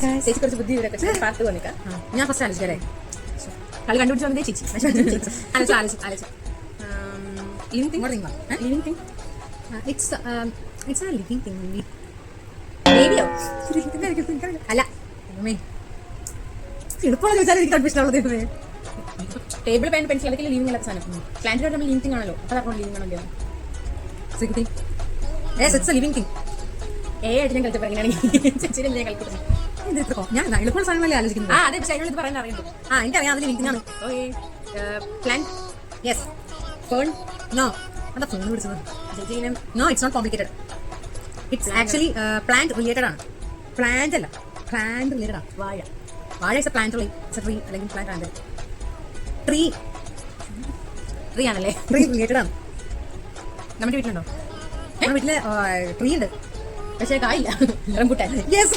ചേച്ചി കുറച്ച് ബുദ്ധി പാർട്ട് വന്നിക്കാം. ഞാൻ ഫസ്റ്റ് ആലോചിക്കല്ലേ? കളി കണ്ടുപിടിച്ച് വന്നതേ ചേച്ചി. ആലോചിച്ചു living thing. Living thing. It's a living thing. ബേബിയോ? അല്ല, എളുപ്പമുള്ള ചോദിച്ചാൽ എനിക്ക് കൺഫ്യൂഷൻ ഉള്ളത്. ടേബിൾ പെൻ പെൻസിൽ അതൊക്കെ ലീവിംഗ് അല്ലാത്ത സാധനം. പ്ലാന്റിനോട് നമ്മൾ ലിവിംഗ് തിങ് ആണല്ലോ. അപ്പോൾ അക്കൗണ്ട് ലീവിംഗ് ആണല്ലോ. Living thing. ആയിട്ട് ഞാൻ കളിച്ചപ്പോൾ എങ്ങനെയാണെങ്കിൽ ചേച്ചിനെ ഞാൻ കളിക്കുന്നത്. ഞാൻ എളുപ്പമുള്ള സാധനമല്ലേ ആലോചിക്കുന്നത്. അതെ, പക്ഷേ അതിനോട് ഇത് പറയാൻ അറിയുള്ളൂ. എനിക്കറിയാം. അതിന് ലിവിംഗ് തിങ് ആണ്. Okay. Plant. Yes. Fern. No. അതാ ഫോൺ വിളിച്ചത്. ചേച്ചി ഇങ്ങനെ no, it's not complicated. It's actually plant related ആണ്. പ്ലാന്റ് അല്ല, പ്ലാന്റ് റിലേറ്റഡ് ആണ്. വാഴ ഇസ് എ പ്ലാന്റ് ട്രീ അല്ലെങ്കിൽ പ്ലാന്റ് ആണ്. ട്രീ ആണല്ലേ? ട്രീ റിലേറ്റഡ് ആണ്. നമ്മുടെ വീട്ടിലുണ്ടോ? നമ്മുടെ വീട്ടില് ട്രീ ഉണ്ട്, പക്ഷേ കായില്ല. റംബൂട്ടാൻ. യെസ്.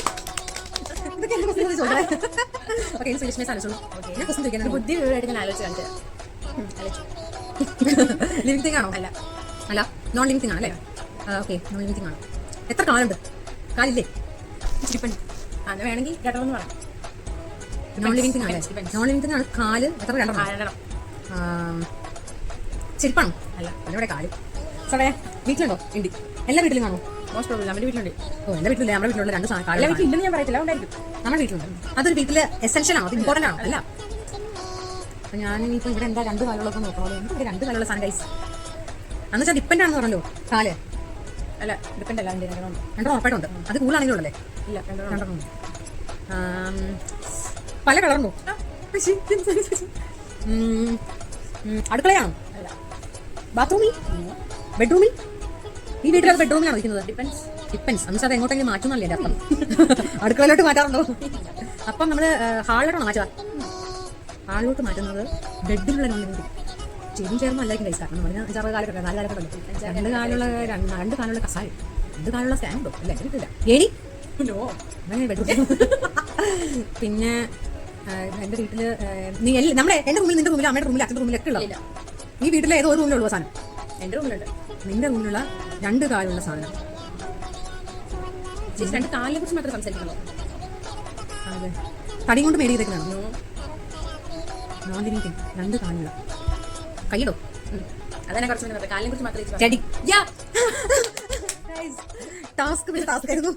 ബുദ്ധി വിവരമായിട്ട് ഞാൻ ആലോചിച്ച് കാണിച്ചത്. ലിവിംഗ് തിങ് ആണോ? അല്ല, നോൺ ലിവിംഗ് തിങ് ആണ് അല്ലേ? ഓക്കെ, നോൺ ലിവിംഗ് തിങ് ആണ്. എത്ര കാലുണ്ട്? കാലില്ലേ? ഡിപ്പെൻഡ്. അത് വേണമെങ്കിൽ കേട്ടോന്ന് പറയാം. നോൺ ലിവിംഗ് തിങ് ആണ്. നോൺ ലിവിംഗ് തിങ് ആണ്. കാല് എത്ര? രണ്ടെണ്ണം. ചെരുപ്പാണോ? അല്ല. ഇവിടെ കാല്. സാറേ, വീട്ടിലുണ്ടോ? ഉണ്ട്. എല്ലാ വീട്ടിലും കാണോ? മോസ്റ്റ് പ്രോബ്ലം നമ്മുടെ വീട്ടിലുണ്ട്. എന്റെ വീട്ടിലില്ല. നമ്മുടെ വീട്ടിലുള്ള രണ്ട് എല്ലാ വീട്ടിൽ ഇല്ലെന്ന് ഞാൻ പറയത്തില്ല, ഉണ്ടായിരിക്കും. നമ്മുടെ വീട്ടിലുണ്ട്. അതൊരു വീട്ടില് എസെൻഷ്യൽ ആണോ? ഇമ്പോർട്ടന്റ് ആണോ? അല്ല. അപ്പൊ ഞാൻ ഇപ്പൊ ഇവിടെ എന്താ രണ്ട് കാലുകളൊക്കെ നോക്കണോ? ഇവിടെ രണ്ട് കാലുള്ള സാധനം ഗൈസ്. അന്ന് വെച്ചാൽ ഡിപ്പെൻഡ് ആണെന്ന് പറഞ്ഞല്ലോ കാല്. അല്ല, ഡിപ്പെൻഡ് അല്ല. രണ്ടെണ്ണം ഉറപ്പായിട്ടുണ്ട്. അത് കൂടുതലാണെങ്കിലും ഉണ്ടല്ലേ? ഇല്ല, രണ്ടെണ്ണം. പല കളറുണ്ടോ? അടുക്കളയാണോ? അല്ല. ബാത്റൂമി? ബെഡ്റൂമി? ഈ വീട്ടിലത് ബെഡ്റൂമിലാണോ ഇരിക്കുന്നത്? ഡിപ്പെൻസ്. അന്ന് അത് എങ്ങോട്ടെങ്കിലും മാറ്റുന്നല്ലേ എൻ്റെ അപ്പം? അടുക്കളയിലോട്ട് മാറ്റാറുണ്ടോ? അപ്പം നമ്മള് ഹാളിലോട്ടാണ് മാറ്റുക. ഹാളിലോട്ട് മാറ്റുന്നത് ബെഡിലുള്ള ചെറും ചേർന്ന് അല്ലായിരിക്കും കൈസ്. കാരണം നമ്മൾ 5-6 കാലൊക്കെ 4 കാലൊക്കെ ഉണ്ടല്ലോ. രണ്ട് കാലുള്ള കസായ, 2 കാലുള്ള സ്റ്റാൻഡോ? അല്ല, എൻ്റെ വീട്ടില്ല. ഏണി? അങ്ങനെ ബെഡ്റൂം. പിന്നെ എൻ്റെ വീട്ടില് നമ്മുടെ എൻ്റെ റൂമിൽ, നിന്റെ റൂമിൽ, അമ്മയുടെ റൂമിൽ, അച്ഛൻ്റെ റൂമിലൊക്കെ ഉള്ള ഈ വീട്ടിലെ ഏതോ ഒരു റൂമിലുള്ള സാധനം എൻ്റെ റൂമിലുണ്ട്. നിന്റെ റൂമിലുള്ള 2 കാലുള്ള സാധനം. ചേച്ചി 2 കാലിനെ കുറിച്ച് മാത്രമേ സംസാരിക്കുള്ളൂ. അതെ, തടി കൊണ്ട് മേടി ചെയ്തേക്കുന്നതാണോ? Non living thing. 2 കാലുള്ള കയ്യിടോ? അതാണ് കുറച്ച് മുന്നേ കാലിനെ കുറിച്ച് മാത്രമേ. ചെടി. ടാസ്ക് ആയിരുന്നു.